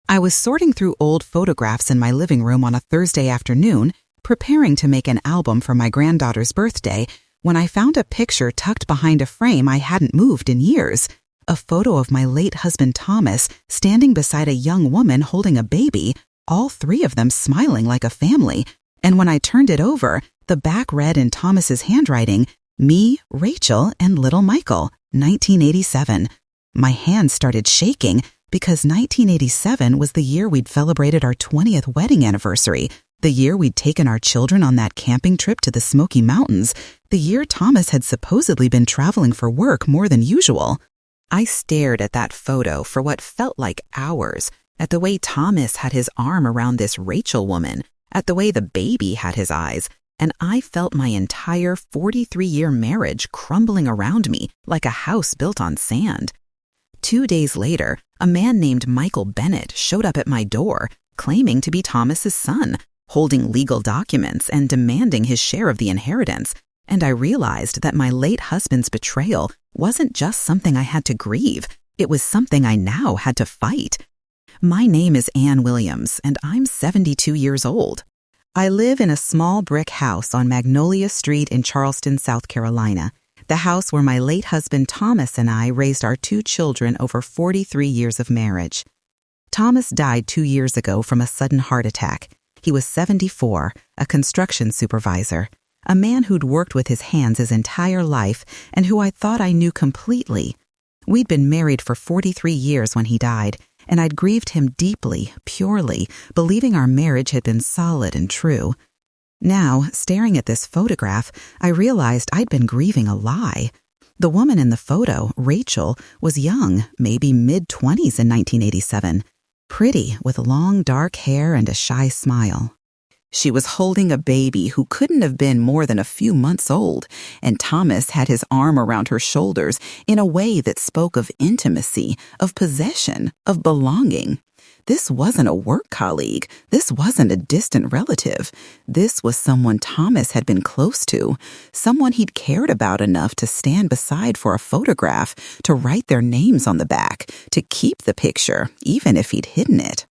I was sorting through old photographs in my living room on a Thursday afternoon, preparing to make an album for my granddaughter's birthday, when I found a picture tucked behind a frame I hadn't moved in years. A photo of my late husband Thomas standing beside a young woman holding a baby, all three of them smiling like a family. And when I turned it over, the back read in Thomas's handwriting, "Me, Rachel, and little Michael, 1987. My hand started shaking because 1987 was the year we'd celebrated our 20th wedding anniversary, the year we'd taken our children on that camping trip to the Smoky Mountains, the year Thomas had supposedly been traveling for work more than usual. I stared at that photo for what felt like hours, at the way Thomas had his arm around this Rachel woman, at the way the baby had his eyes, and I felt my entire 43-year marriage crumbling around me like a house built on sand. 2 days later, a man named Michael Bennett showed up at my door, claiming to be Thomas's son, holding legal documents and demanding his share of the inheritance, and I realized that my late husband's betrayal wasn't just something I had to grieve, it was something I now had to fight. My name is Ann Williams, and I'm 72 years old. I live in a small brick house on Magnolia Street in Charleston, South Carolina, the house where my late husband Thomas and I raised our 2 children over 43 years of marriage. Thomas died 2 years ago from a sudden heart attack. He was 74, a construction supervisor, a man who'd worked with his hands his entire life and who I thought I knew completely. We'd been married for 43 years when he died, and I'd grieved him deeply, purely, believing our marriage had been solid and true. Now, staring at this photograph, I realized I'd been grieving a lie. The woman in the photo, Rachel, was young, maybe mid-20s in 1987, pretty, with long dark hair and a shy smile. She was holding a baby who couldn't have been more than a few months old, and Thomas had his arm around her shoulders in a way that spoke of intimacy, of possession, of belonging. This wasn't a work colleague. This wasn't a distant relative. This was someone Thomas had been close to, someone he'd cared about enough to stand beside for a photograph, to write their names on the back, to keep the picture, even if he'd hidden it.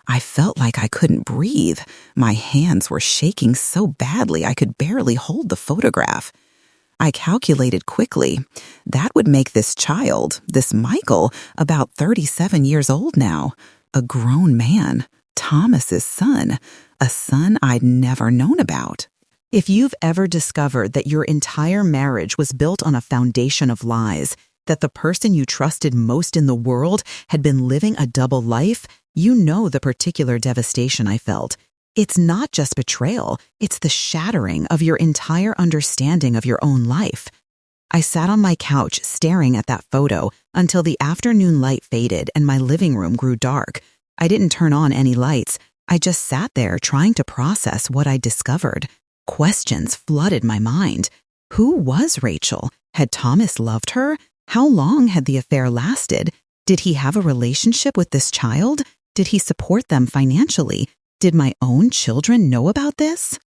I felt like I couldn't breathe. My hands were shaking so badly I could barely hold the photograph. I calculated quickly. That would make this child, this Michael, about 37 years old now. A grown man, Thomas's son, a son I'd never known about. If you've ever discovered that your entire marriage was built on a foundation of lies, that the person you trusted most in the world had been living a double life, you know the particular devastation I felt. It's not just betrayal, it's the shattering of your entire understanding of your own life. I sat on my couch staring at that photo until the afternoon light faded and my living room grew dark. I didn't turn on any lights. I just sat there trying to process what I discovered. Questions flooded my mind. Who was Rachel? Had Thomas loved her? How long had the affair lasted? Did he have a relationship with this child? Did he support them financially? Did my own children know about this?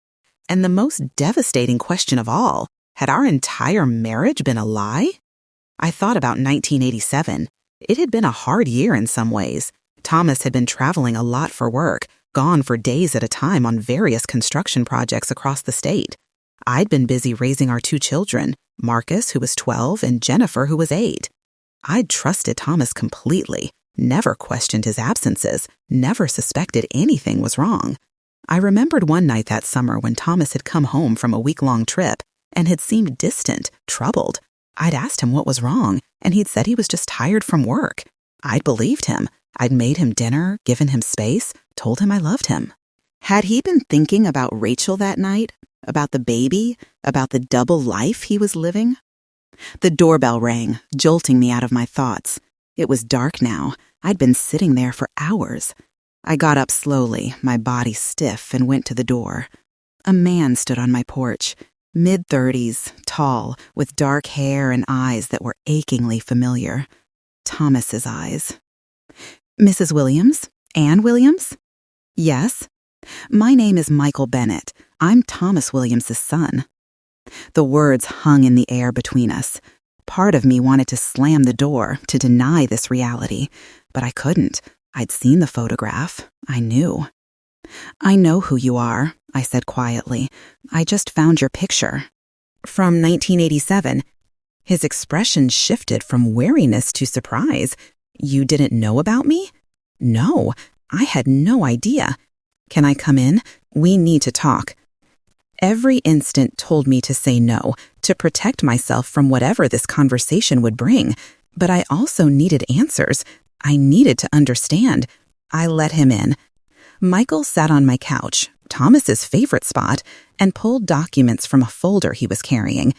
And the most devastating question of all, had our entire marriage been a lie? I thought about 1987. It had been a hard year in some ways. Thomas had been traveling a lot for work, gone for days at a time on various construction projects across the state. I'd been busy raising our 2 children, Marcus, who was 12, and Jennifer, who was 8. I'd trusted Thomas completely, never questioned his absences, never suspected anything was wrong. I remembered one night that summer when Thomas had come home from a week-long trip and had seemed distant, troubled. I'd asked him what was wrong, and he'd said he was just tired from work. I'd believed him. I'd made him dinner, given him space, told him I loved him. Had he been thinking about Rachel that night? About the baby? About the double life he was living? The doorbell rang, jolting me out of my thoughts. It was dark now. I'd been sitting there for hours. I got up slowly, my body stiff, and went to the door. A man stood on my porch, mid-30s, tall, with dark hair and eyes that were achingly familiar. Thomas's eyes. "Mrs. Williams? Ann Williams?" "Yes." "My name is Michael Bennett. I'm Thomas Williams' son." The words hung in the air between us. Part of me wanted to slam the door, to deny this reality, but I couldn't. I'd seen the photograph. I knew. I know who you are, I said quietly. I just found your picture. From 1987. His expression shifted from wariness to surprise. You didn't know about me? No, I had no idea. Can I come in? We need to talk. Every instant told me to say no, to protect myself from whatever this conversation would bring. But I also needed answers. I needed to understand. I let him in. Michael sat on my couch, Thomas's favorite spot, and pulled documents from a folder he was carrying.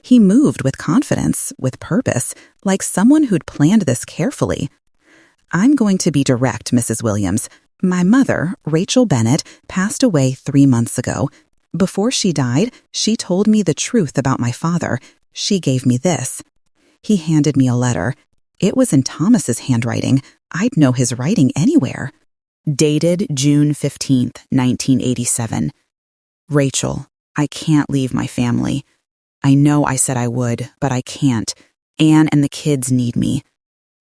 He moved with confidence, with purpose, like someone who'd planned this carefully. I'm going to be direct, Mrs. Williams. My mother, Rachel Bennett, passed away 3 months ago. Before she died, she told me the truth about my father. She gave me this. He handed me a letter. It was in Thomas's handwriting. I'd know his writing anywhere. Dated June 15th, 1987. Rachel, I can't leave my family. I know I said I would, but I can't. Anne and the kids need me.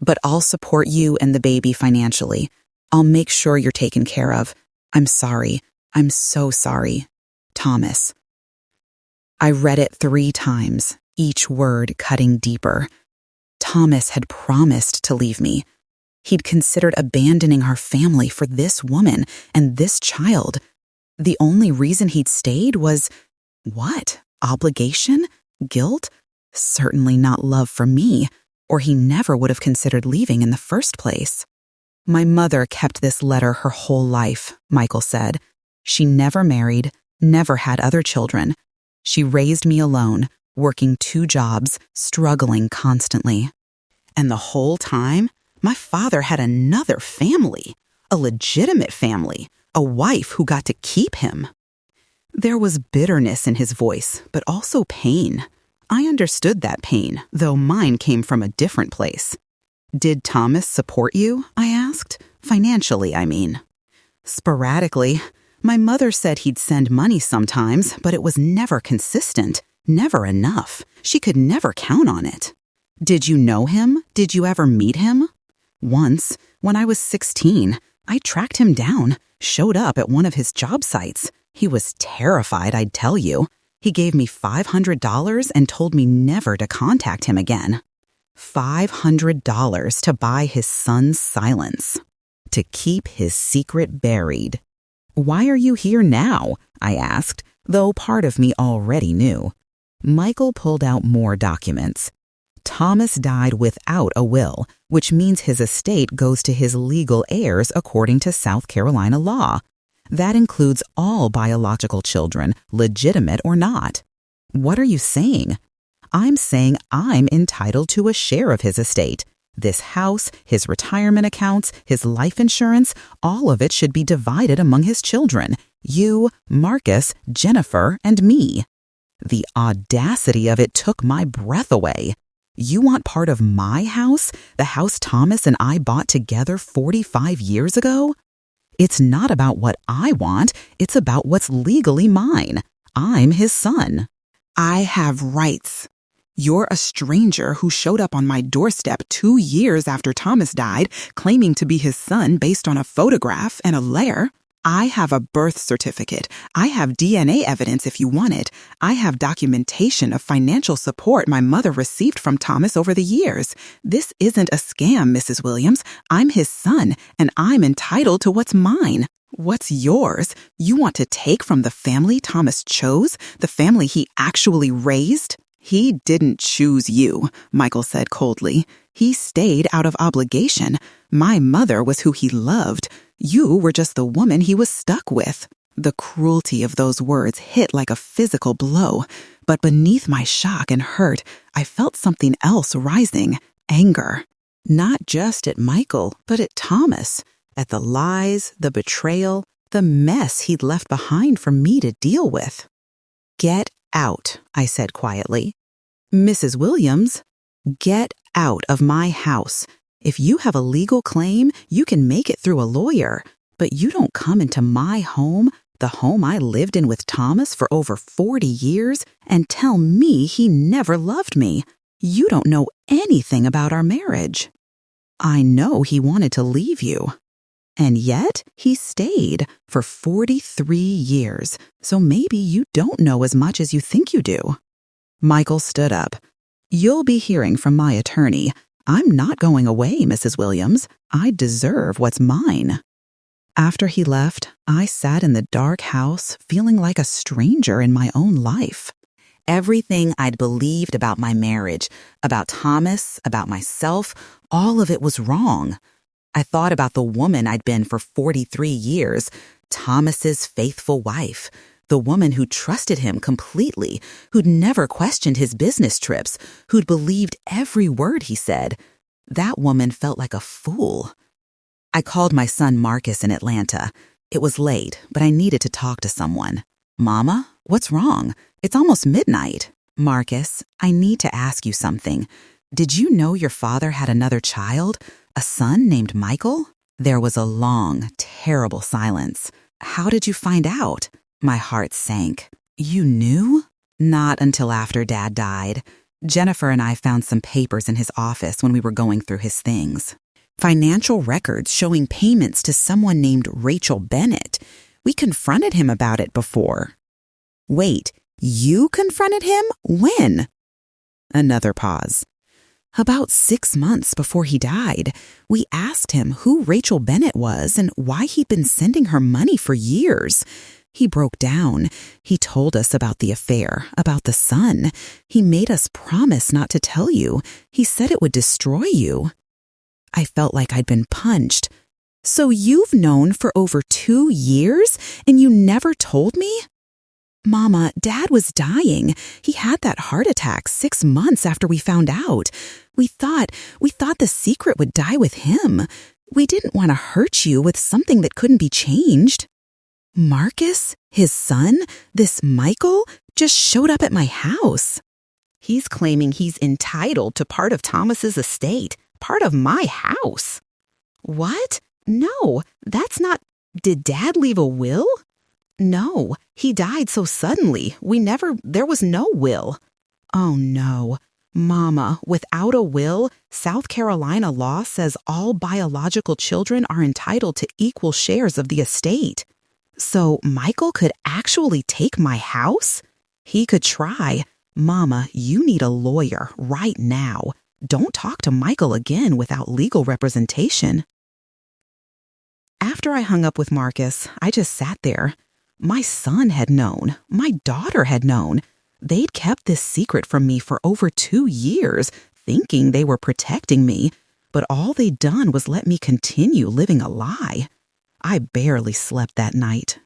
But I'll support you and the baby financially. I'll make sure you're taken care of. I'm sorry. I'm so sorry. Thomas. I read it 3 times, each word cutting deeper. Thomas had promised to leave me. He'd considered abandoning our family for this woman and this child. The only reason he'd stayed was, what? Obligation? Guilt? Certainly not love for me, or he never would have considered leaving in the first place. My mother kept this letter her whole life, Michael said. She never married, never had other children. She raised me alone, working 2 jobs, struggling constantly. And the whole time, my father had another family, a legitimate family, a wife who got to keep him. There was bitterness in his voice, but also pain. I understood that pain, though mine came from a different place. Did Thomas support you? I asked. Financially, I mean. Sporadically. My mother said he'd send money sometimes, but it was never consistent, never enough. She could never count on it. Did you know him? Did you ever meet him? Once, when I was 16, I tracked him down, showed up at one of his job sites. He was terrified, I'd tell you. He gave me $500 and told me never to contact him again. $500 to buy his son's silence. To keep his secret buried. Why are you here now? I asked, though part of me already knew. Michael pulled out more documents. Thomas died without a will, which means his estate goes to his legal heirs according to South Carolina law. That includes all biological children, legitimate or not. What are you saying? I'm saying I'm entitled to a share of his estate. This house, his retirement accounts, his life insurance, all of it should be divided among his children. You, Marcus, Jennifer, and me. The audacity of it took my breath away. You want part of my house, the house Thomas and I bought together 45 years ago? It's not about what I want, it's about what's legally mine. I'm his son. I have rights. You're a stranger who showed up on my doorstep 2 years after Thomas died, claiming to be his son based on a photograph and a letter. I have a birth certificate. I have DNA evidence if you want it. I have documentation of financial support my mother received from Thomas over the years. This isn't a scam, Mrs. Williams. I'm his son, and I'm entitled to what's mine. What's yours? You want to take from the family Thomas chose, the family he actually raised? He didn't choose you, Michael said coldly. He stayed out of obligation. My mother was who he loved. You were just the woman he was stuck with. The cruelty of those words hit like a physical blow. But beneath my shock and hurt, I felt something else rising, anger. Not just at Michael, but at Thomas. At the lies, the betrayal, the mess he'd left behind for me to deal with. Get out, I said quietly. Mrs. Williams, get out of my house. If you have a legal claim, you can make it through a lawyer. But you don't come into my home, the home I lived in with Thomas for over 40 years, and tell me he never loved me. You don't know anything about our marriage. I know he wanted to leave you. And yet, he stayed for 43 years, so maybe you don't know as much as you think you do. Michael stood up. You'll be hearing from my attorney. I'm not going away, Mrs. Williams. I deserve what's mine. After he left, I sat in the dark house feeling like a stranger in my own life. Everything I'd believed about my marriage, about Thomas, about myself, all of it was wrong. I thought about the woman I'd been for 43 years, Thomas's faithful wife, the woman who trusted him completely, who'd never questioned his business trips, who'd believed every word he said. That woman felt like a fool. I called my son Marcus in Atlanta. It was late, but I needed to talk to someone. Mama, what's wrong? It's almost midnight. Marcus, I need to ask you something. Did you know your father had another child, a son named Michael? There was a long, terrible silence. How did you find out? My heart sank. You knew? Not until after Dad died. Jennifer and I found some papers in his office when we were going through his things. Financial records showing payments to someone named Rachel Bennett. We confronted him about it before. Wait, you confronted him? When? Another pause. About 6 months before he died, we asked him who Rachel Bennett was and why he'd been sending her money for years. He broke down. He told us about the affair, about the son. He made us promise not to tell you. He said it would destroy you. I felt like I'd been punched. So you've known for over 2 years and you never told me? Mama, Dad was dying. He had that heart attack 6 months after we found out. We thought the secret would die with him. We didn't want to hurt you with something that couldn't be changed. Marcus, his son, this Michael, just showed up at my house. He's claiming he's entitled to part of Thomas's estate, part of my house. What? No, that's not... Did Dad leave a will? No, he died so suddenly. There was no will. Oh no. Mama, without a will, South Carolina law says all biological children are entitled to equal shares of the estate. So Michael could actually take my house? He could try. Mama, you need a lawyer right now. Don't talk to Michael again without legal representation. After I hung up with Marcus, I just sat there. My son had known. My daughter had known. They'd kept this secret from me for over 2 years, thinking they were protecting me, but all they'd done was let me continue living a lie. I barely slept that night.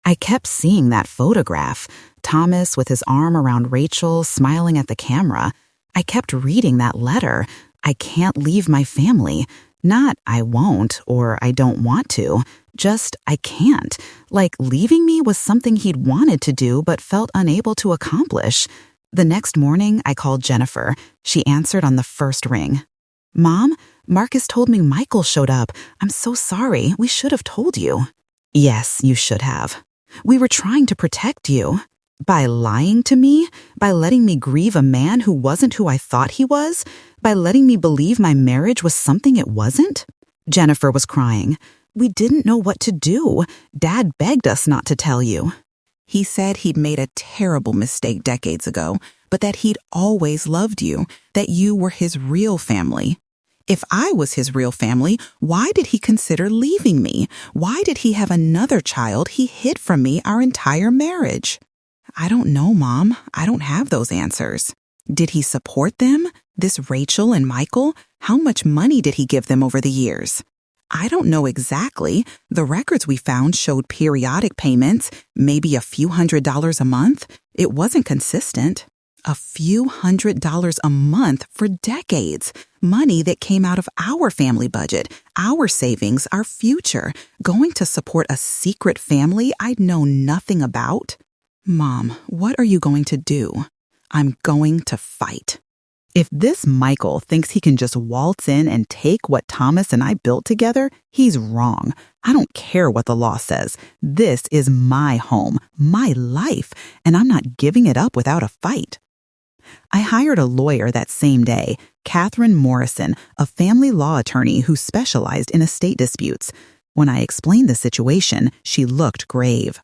I kept seeing that photograph, Thomas with his arm around Rachel, smiling at the camera. I kept reading that letter. I can't leave my family. Not I won't or I don't want to. Just I can't. Like leaving me was something he'd wanted to do but felt unable to accomplish. The next morning, I called Jennifer. She answered on the first ring. Mom, Marcus told me Michael showed up. I'm so sorry. We should have told you. Yes, you should have. We were trying to protect you. By lying to me? By letting me grieve a man who wasn't who I thought he was? By letting me believe my marriage was something it wasn't? Jennifer was crying. We didn't know what to do. Dad begged us not to tell you. He said he'd made a terrible mistake decades ago, but that he'd always loved you, that you were his real family. If I was his real family, why did he consider leaving me? Why did he have another child he hid from me our entire marriage? I don't know, Mom. I don't have those answers. Did he support them? This Rachel and Michael? How much money did he give them over the years? I don't know exactly. The records we found showed periodic payments, maybe a few $100s a month. It wasn't consistent. A few $100s a month for decades. Money that came out of our family budget, our savings, our future, going to support a secret family I'd know nothing about. Mom, what are you going to do? I'm going to fight. If this Michael thinks he can just waltz in and take what Thomas and I built together, he's wrong. I don't care what the law says. This is my home, my life, and I'm not giving it up without a fight. I hired a lawyer that same day, Catherine Morrison, a family law attorney who specialized in estate disputes. When I explained the situation, she looked grave.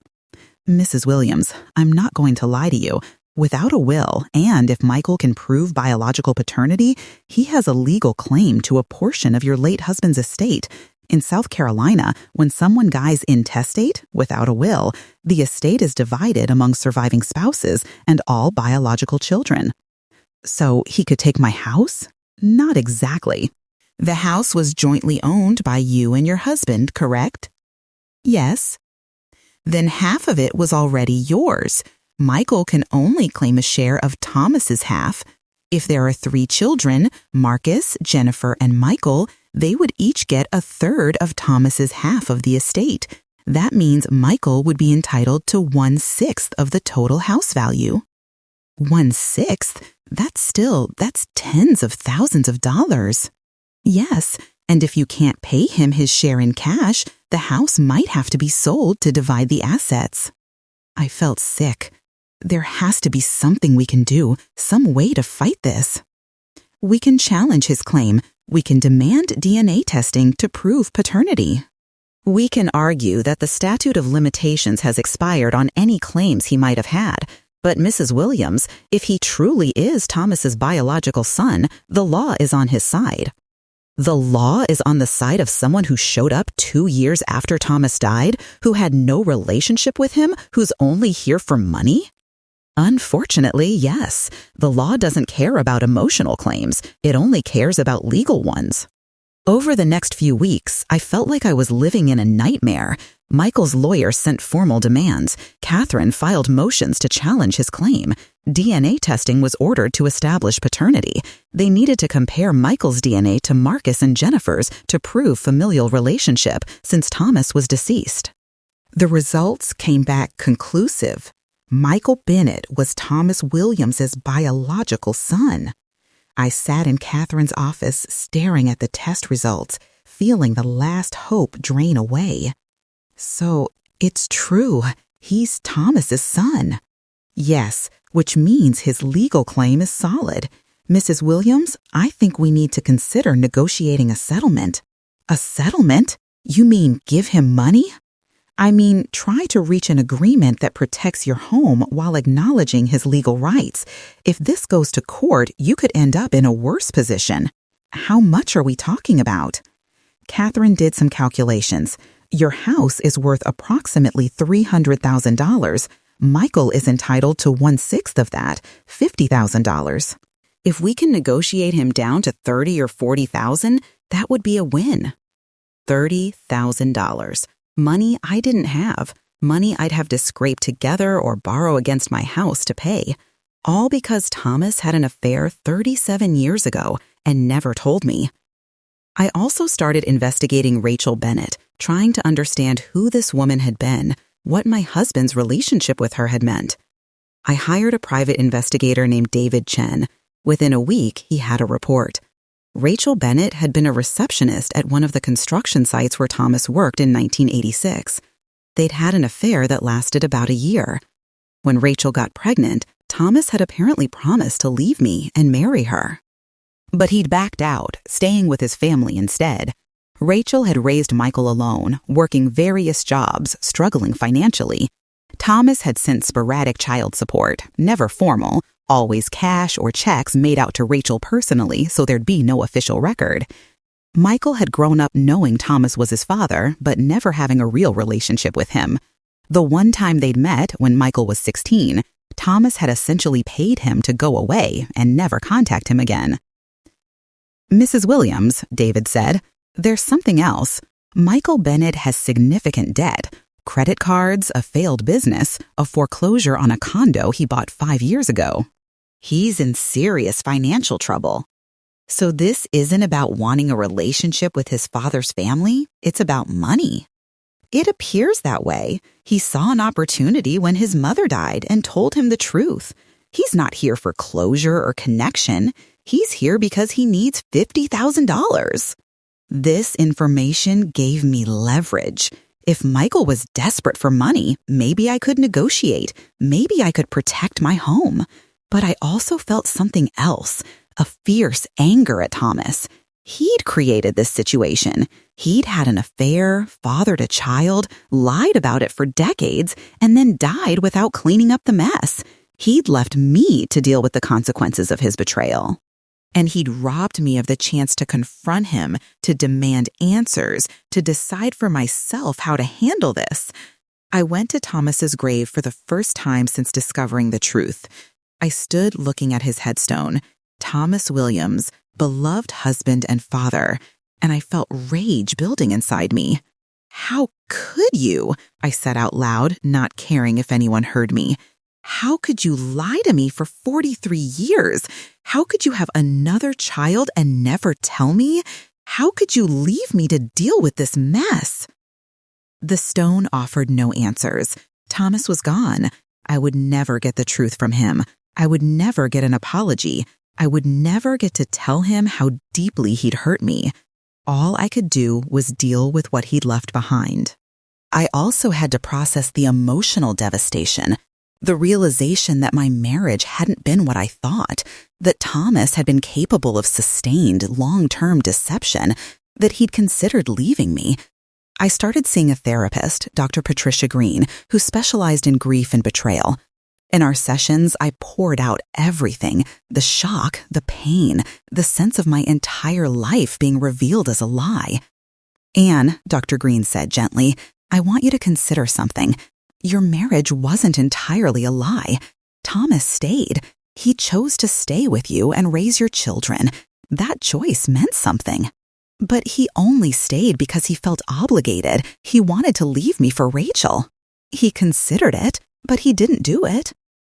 Mrs. Williams, I'm not going to lie to you. Without a will, and if Michael can prove biological paternity, he has a legal claim to a portion of your late husband's estate. In South Carolina, when someone dies intestate, without a will, the estate is divided among surviving spouses and all biological children. So he could take my house? Not exactly. The house was jointly owned by you and your husband, correct? Yes. Then half of it was already yours. Michael can only claim a share of Thomas's half. If there are 3 children, Marcus, Jennifer, and Michael, they would each get a third of Thomas's half of the estate. That means Michael would be entitled to 1/6 of the total house value. 1/6? That's tens of thousands of dollars. Yes, and if you can't pay him his share in cash, the house might have to be sold to divide the assets. I felt sick. There has to be something we can do, some way to fight this. We can challenge his claim. We can demand DNA testing to prove paternity. We can argue that the statute of limitations has expired on any claims he might have had. But Mrs. Williams, if he truly is Thomas's biological son, the law is on his side. The law is on the side of someone who showed up 2 years after Thomas died, who had no relationship with him, who's only here for money? Unfortunately, yes. The law doesn't care about emotional claims. It only cares about legal ones. Over the next few weeks, I felt like I was living in a nightmare. Michael's lawyer sent formal demands. Catherine filed motions to challenge his claim. DNA testing was ordered to establish paternity. They needed to compare Michael's DNA to Marcus and Jennifer's to prove familial relationship since Thomas was deceased. The results came back conclusive. Michael Bennett was Thomas Williams's biological son. I sat in Catherine's office staring at the test results, feeling the last hope drain away. So, it's true. He's Thomas's son. Yes, which means his legal claim is solid. Mrs. Williams, I think we need to consider negotiating a settlement. A settlement? You mean give him money? I mean, try to reach an agreement that protects your home while acknowledging his legal rights. If this goes to court, you could end up in a worse position. How much are we talking about? Catherine did some calculations. Your house is worth approximately $300,000. Michael is entitled to 1/6 of that, $50,000. If we can negotiate him down to $30,000 or $40,000, that would be a win. $30,000. Money I didn't have. Money I'd have to scrape together or borrow against my house to pay. All because Thomas had an affair 37 years ago and never told me. I also started investigating Rachel Bennett, trying to understand who this woman had been, what my husband's relationship with her had meant. I hired a private investigator named David Chen. Within a week, he had a report. Rachel Bennett had been a receptionist at one of the construction sites where Thomas worked in 1986. They'd had an affair that lasted about a year. When Rachel got pregnant, Thomas had apparently promised to leave me and marry her. But he'd backed out, staying with his family instead. Rachel had raised Michael alone, working various jobs, struggling financially. Thomas had sent sporadic child support, never formal, always cash or checks made out to Rachel personally so there'd be no official record. Michael had grown up knowing Thomas was his father, but never having a real relationship with him. The one time they'd met, when Michael was 16, Thomas had essentially paid him to go away and never contact him again. Mrs. Williams, David said, there's something else. Michael Bennett has significant debt. Credit cards, a failed business, a foreclosure on a condo he bought 5 years ago. He's in serious financial trouble. So this isn't about wanting a relationship with his father's family, it's about money. It appears that way. He saw an opportunity when his mother died and told him the truth. He's not here for closure or connection. He's here because he needs $50,000. This information gave me leverage. If Michael was desperate for money, maybe I could negotiate. Maybe I could protect my home. But I also felt something else, a fierce anger at Thomas. He'd created this situation. He'd had an affair, fathered a child, lied about it for decades, and then died without cleaning up the mess. He'd left me to deal with the consequences of his betrayal. And he'd robbed me of the chance to confront him, to demand answers, to decide for myself how to handle this. I went to Thomas's grave for the first time since discovering the truth. I stood looking at his headstone, Thomas Williams, beloved husband and father, and I felt rage building inside me. How could you? I said out loud, not caring if anyone heard me. How could you lie to me for 43 years? How could you have another child and never tell me? How could you leave me to deal with this mess? The stone offered no answers. Thomas was gone. I would never get the truth from him. I would never get an apology. I would never get to tell him how deeply he'd hurt me. All I could do was deal with what he'd left behind. I also had to process the emotional devastation, the realization that my marriage hadn't been what I thought, that Thomas had been capable of sustained, long-term deception, that he'd considered leaving me. I started seeing a therapist, Dr. Patricia Green, who specialized in grief and betrayal. In our sessions, I poured out everything, the shock, the pain, the sense of my entire life being revealed as a lie. Anne, Dr. Green said gently, I want you to consider something. Your marriage wasn't entirely a lie. Thomas stayed. He chose to stay with you and raise your children. That choice meant something. But he only stayed because he felt obligated. He wanted to leave me for Rachel. He considered it, but he didn't do it.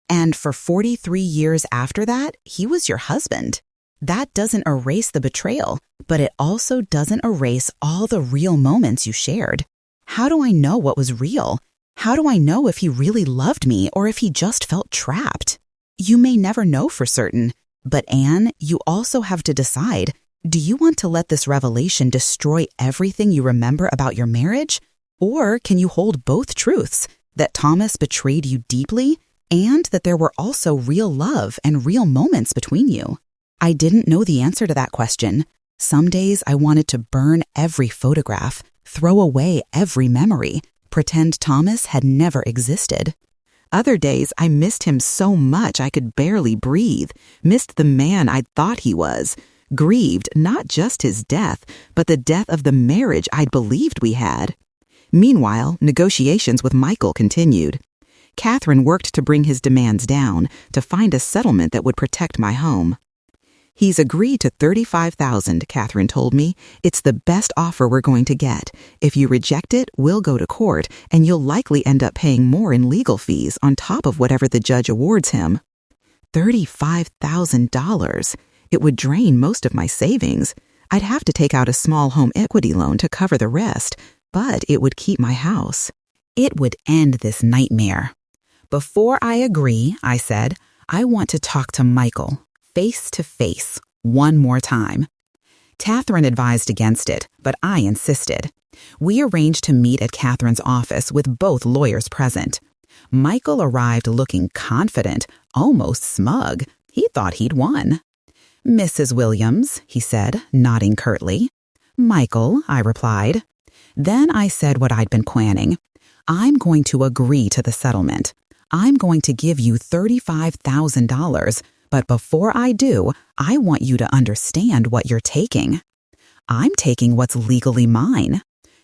And for 43 years after that, he was your husband. That doesn't erase the betrayal, but it also doesn't erase all the real moments you shared. How do I know what was real? How do I know if he really loved me or if he just felt trapped? You may never know for certain, but Anne, you also have to decide, do you want to let this revelation destroy everything you remember about your marriage? Or can you hold both truths, that Thomas betrayed you deeply and that there were also real love and real moments between you? I didn't know the answer to that question. Some days I wanted to burn every photograph, throw away every memory, pretend Thomas had never existed. Other days I missed him so much I could barely breathe, missed the man I'd thought he was, grieved not just his death, but the death of the marriage I'd believed we had. Meanwhile, negotiations with Michael continued. Catherine worked to bring his demands down, to find a settlement that would protect my home. He's agreed to $35,000, Catherine told me. It's the best offer we're going to get. If you reject it, we'll go to court, and you'll likely end up paying more in legal fees on top of whatever the judge awards him. $35,000. It would drain most of my savings. I'd have to take out a small home equity loan to cover the rest, but it would keep my house. It would end this nightmare. Before I agree, I said, I want to talk to Michael, face to face, one more time. Catherine advised against it, but I insisted. We arranged to meet at Catherine's office with both lawyers present. Michael arrived looking confident, almost smug. He thought he'd won. Mrs. Williams, he said, nodding curtly. Michael, I replied. Then I said what I'd been planning. I'm going to agree to the settlement. I'm going to give you $35,000, but before I do, I want you to understand what you're taking. I'm taking what's legally mine.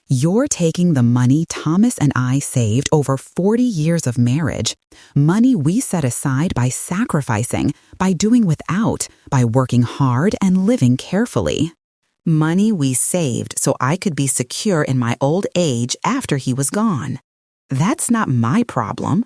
You're taking the money Thomas and I saved over 40 years of marriage, money we set aside by sacrificing, by doing without, by working hard and living carefully. Money we saved so I could be secure in my old age after he was gone. That's not my problem.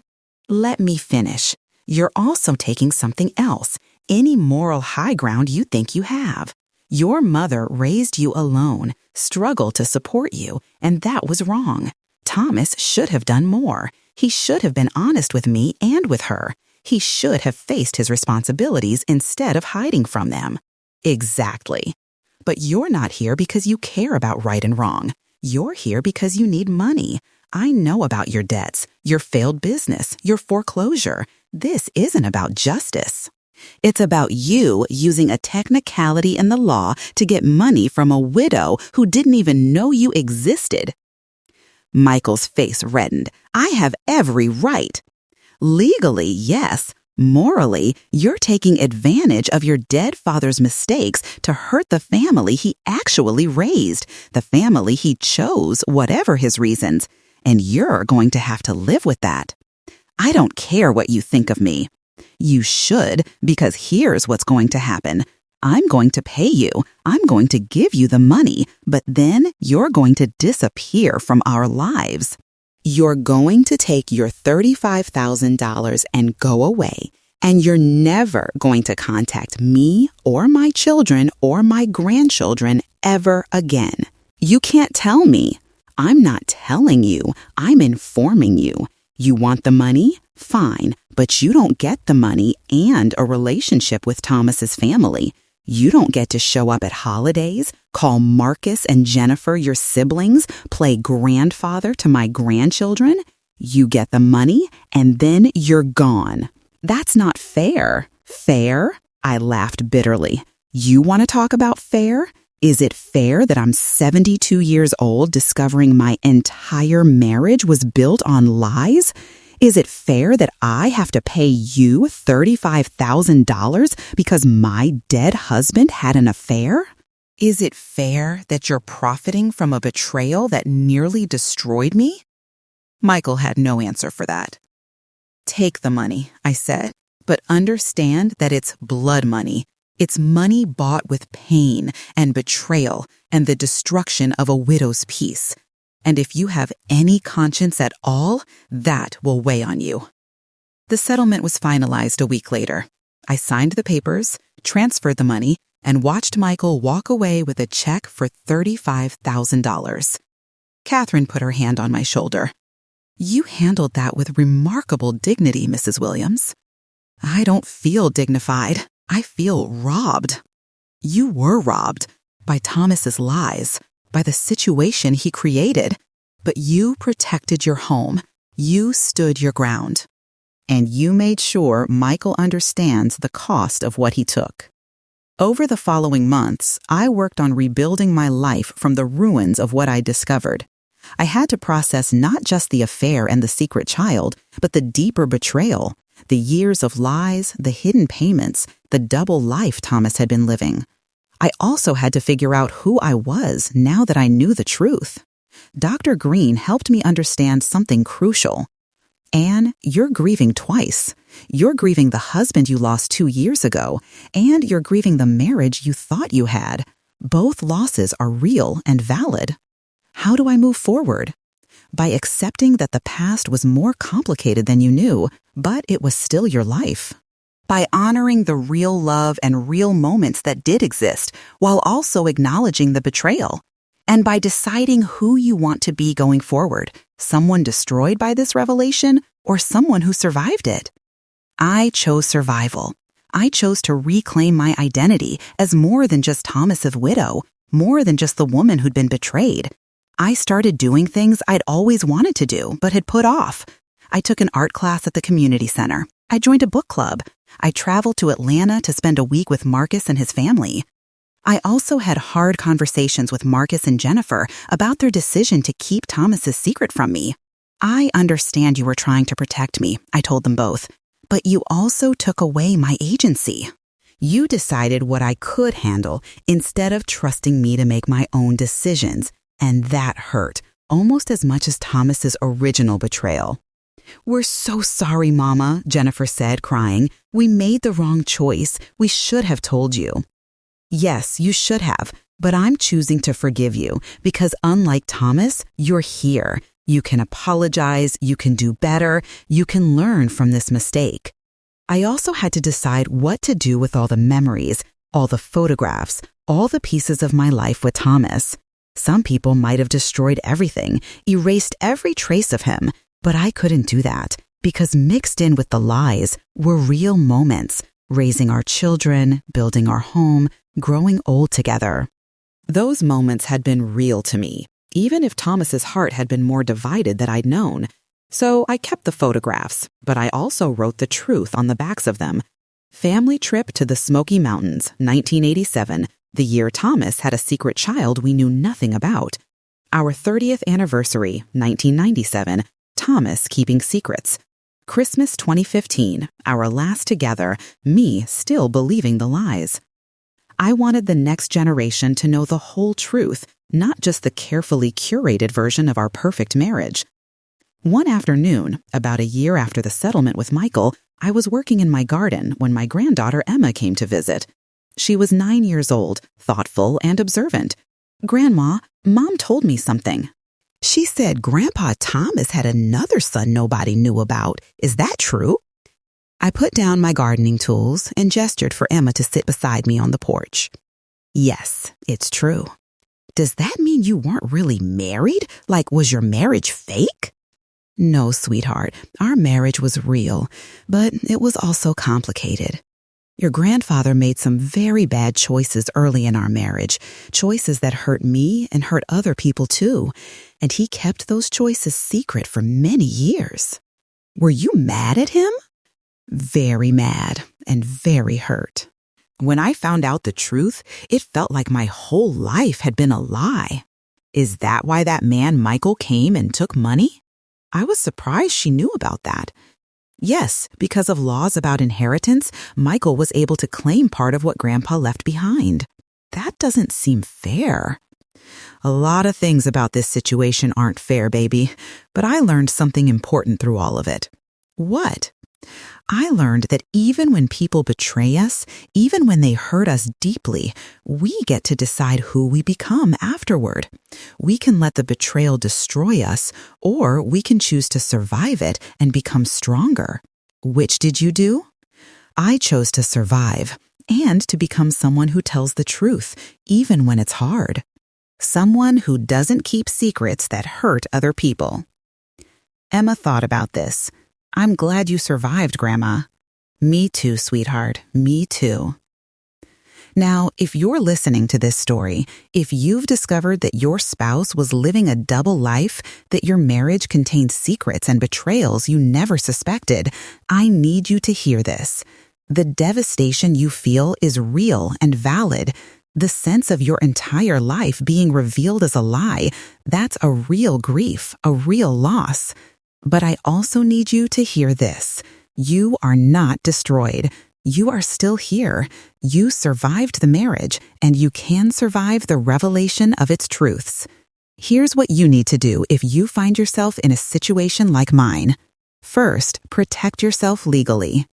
Let me finish. You're also taking something else, any moral high ground you think you have. Your mother raised you alone, struggled to support you, and that was wrong. Thomas should have done more. He should have been honest with me and with her. He should have faced his responsibilities instead of hiding from them. Exactly. But you're not here because you care about right and wrong. You're here because you need money. I know about your debts, your failed business, your foreclosure. This isn't about justice. It's about you using a technicality in the law to get money from a widow who didn't even know you existed. Michael's face reddened. I have every right. Legally, yes. Morally, you're taking advantage of your dead father's mistakes to hurt the family he actually raised, the family he chose, whatever his reasons, and you're going to have to live with that. I don't care what you think of me. You should, because here's what's going to happen. I'm going to pay you. I'm going to give you the money, but then you're going to disappear from our lives. You're going to take your $35,000 and go away, and you're never going to contact me or my children or my grandchildren ever again. You can't tell me. I'm not telling you. I'm informing you. You want the money? Fine, but you don't get the money and a relationship with Thomas's family. You don't get to show up at holidays, call Marcus and Jennifer your siblings, play grandfather to my grandchildren. You get the money, and then you're gone. That's not fair. Fair? I laughed bitterly. You want to talk about fair? Is it fair that I'm 72 years old discovering my entire marriage was built on lies? Is it fair that I have to pay you $35,000 because my dead husband had an affair? Is it fair that you're profiting from a betrayal that nearly destroyed me? Michael had no answer for that. Take the money, I said, but understand that it's blood money. It's money bought with pain and betrayal and the destruction of a widow's peace. And if you have any conscience at all, that will weigh on you. The settlement was finalized a week later. I signed the papers, transferred the money, and watched Michael walk away with a check for $35,000. Catherine put her hand on my shoulder. You handled that with remarkable dignity, Mrs. Williams. I don't feel dignified. I feel robbed. You were robbed by Thomas's lies, by the situation he created, but you protected your home. You stood your ground. And you made sure Michael understands the cost of what he took. Over the following months, I worked on rebuilding my life from the ruins of what I discovered. I had to process not just the affair and the secret child, but the deeper betrayal, the years of lies, the hidden payments, the double life Thomas had been living. I also had to figure out who I was now that I knew the truth. Dr. Green helped me understand something crucial. Anne, you're grieving twice. You're grieving the husband you lost 2 years ago, and you're grieving the marriage you thought you had. Both losses are real and valid. How do I move forward? By accepting that the past was more complicated than you knew, but it was still your life. By honoring the real love and real moments that did exist, while also acknowledging the betrayal. And by deciding who you want to be going forward, someone destroyed by this revelation or someone who survived it. I chose survival. I chose to reclaim my identity as more than just Thomas's widow, more than just the woman who'd been betrayed. I started doing things I'd always wanted to do but had put off. I took an art class at the community center. I joined a book club. I traveled to Atlanta to spend a week with Marcus and his family. I also had hard conversations with Marcus and Jennifer about their decision to keep Thomas's secret from me. I understand you were trying to protect me, I told them both, but you also took away my agency. You decided what I could handle instead of trusting me to make my own decisions, and that hurt almost as much as Thomas's original betrayal. We're so sorry, Mama, Jennifer said, crying. We made the wrong choice. We should have told you. Yes, you should have, but I'm choosing to forgive you because unlike Thomas, you're here. You can apologize, you can do better, you can learn from this mistake. I also had to decide what to do with all the memories, all the photographs, all the pieces of my life with Thomas. Some people might have destroyed everything, erased every trace of him, but I couldn't do that because mixed in with the lies were real moments, raising our children, building our home, growing old together. Those moments had been real to me, even if Thomas's heart had been more divided than I'd known. So I kept the photographs, but I also wrote the truth on the backs of them. Family trip to the Smoky Mountains, 1987, the year Thomas had a secret child we knew nothing about. Our 30th anniversary, 1997, Thomas keeping secrets. Christmas 2015, our last together, me still believing the lies. I wanted the next generation to know the whole truth, not just the carefully curated version of our perfect marriage. One afternoon, about a year after the settlement with Michael, I was working in my garden when my granddaughter Emma came to visit. She was 9 years old, thoughtful and observant. "Grandma, Mom told me something." "She said Grandpa Thomas had another son nobody knew about. Is that true?" I put down my gardening tools and gestured for Emma to sit beside me on the porch. "Yes, it's true." "Does that mean you weren't really married? Like, was your marriage fake?" "No, sweetheart, our marriage was real, but it was also complicated. Your grandfather made some very bad choices early in our marriage, choices that hurt me and hurt other people too, and he kept those choices secret for many years." "Were you mad at him?" "Very mad and very hurt. When I found out the truth, it felt like my whole life had been a lie." "Is that why that man Michael came and took money?" I was surprised she knew about that. "Yes, because of laws about inheritance, Michael was able to claim part of what Grandpa left behind." "That doesn't seem fair." "A lot of things about this situation aren't fair, baby, but I learned something important through all of it." "What?" "I learned that even when people betray us, even when they hurt us deeply, we get to decide who we become afterward. We can let the betrayal destroy us, or we can choose to survive it and become stronger. Which did you do?" "I chose to survive and to become someone who tells the truth, even when it's hard. Someone who doesn't keep secrets that hurt other people." Emma thought about this. "I'm glad you survived, Grandma." "Me too, sweetheart. Me too." Now, if you're listening to this story, if you've discovered that your spouse was living a double life, that your marriage contained secrets and betrayals you never suspected, I need you to hear this. The devastation you feel is real and valid. The sense of your entire life being revealed as a lie, that's a real grief, a real loss. But I also need you to hear this. You are not destroyed. You are still here. You survived the marriage, and you can survive the revelation of its truths. Here's what you need to do if you find yourself in a situation like mine. First, protect yourself legally.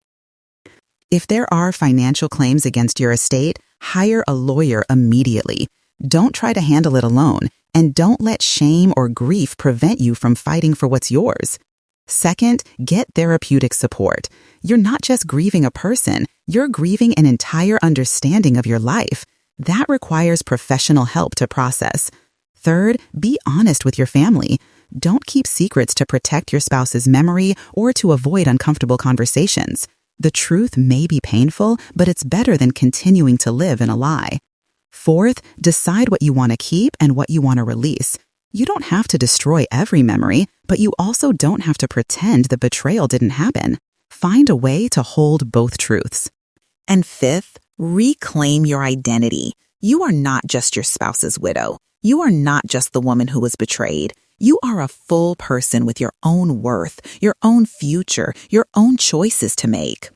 If there are financial claims against your estate, hire a lawyer immediately. Don't try to handle it alone. And don't let shame or grief prevent you from fighting for what's yours. Second, get therapeutic support. You're not just grieving a person, you're grieving an entire understanding of your life. That requires professional help to process. Third, be honest with your family. Don't keep secrets to protect your spouse's memory or to avoid uncomfortable conversations. The truth may be painful, but it's better than continuing to live in a lie. Fourth, decide what you want to keep and what you want to release. You don't have to destroy every memory, but you also don't have to pretend the betrayal didn't happen. Find a way to hold both truths. And fifth, reclaim your identity. You are not just your spouse's widow. You are not just the woman who was betrayed. You are a full person with your own worth, your own future, your own choices to make.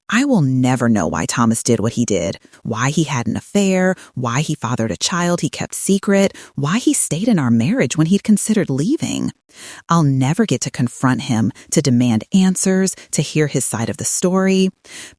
I will never know why Thomas did what he did, why he had an affair, why he fathered a child he kept secret, why he stayed in our marriage when he'd considered leaving. I'll never get to confront him, to demand answers, to hear his side of the story.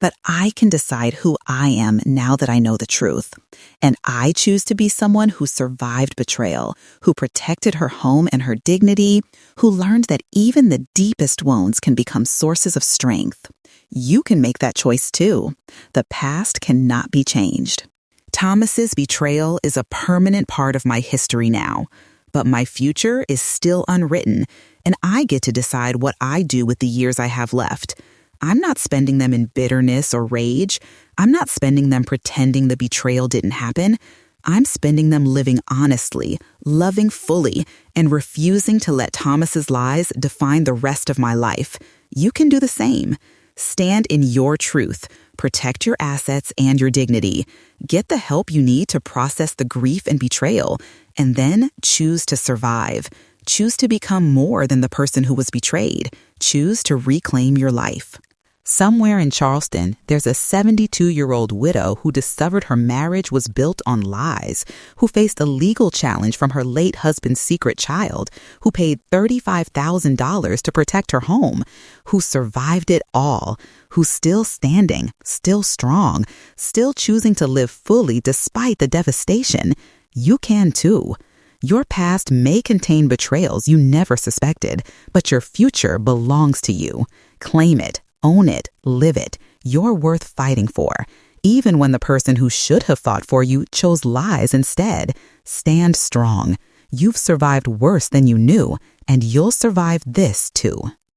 But I can decide who I am now that I know the truth. And I choose to be someone who survived betrayal, who protected her home and her dignity, who learned that even the deepest wounds can become sources of strength. You can make that choice too. The past cannot be changed. Thomas's betrayal is a permanent part of my history now, but my future is still unwritten, and I get to decide what I do with the years I have left. I'm not spending them in bitterness or rage. I'm not spending them pretending the betrayal didn't happen. I'm spending them living honestly, loving fully, and refusing to let Thomas's lies define the rest of my life. You can do the same. Stand in your truth. Protect your assets and your dignity. Get the help you need to process the grief and betrayal, and then choose to survive. Choose to become more than the person who was betrayed. Choose to reclaim your life. Somewhere in Charleston, there's a 72-year-old widow who discovered her marriage was built on lies, who faced a legal challenge from her late husband's secret child, who paid $35,000 to protect her home, who survived it all, who's still standing, still strong, still choosing to live fully despite the devastation. You can too. Your past may contain betrayals you never suspected, but your future belongs to you. Claim it. Own it, live it. You're worth fighting for. Even when the person who should have fought for you chose lies instead. Stand strong. You've survived worse than you knew, and you'll survive this too.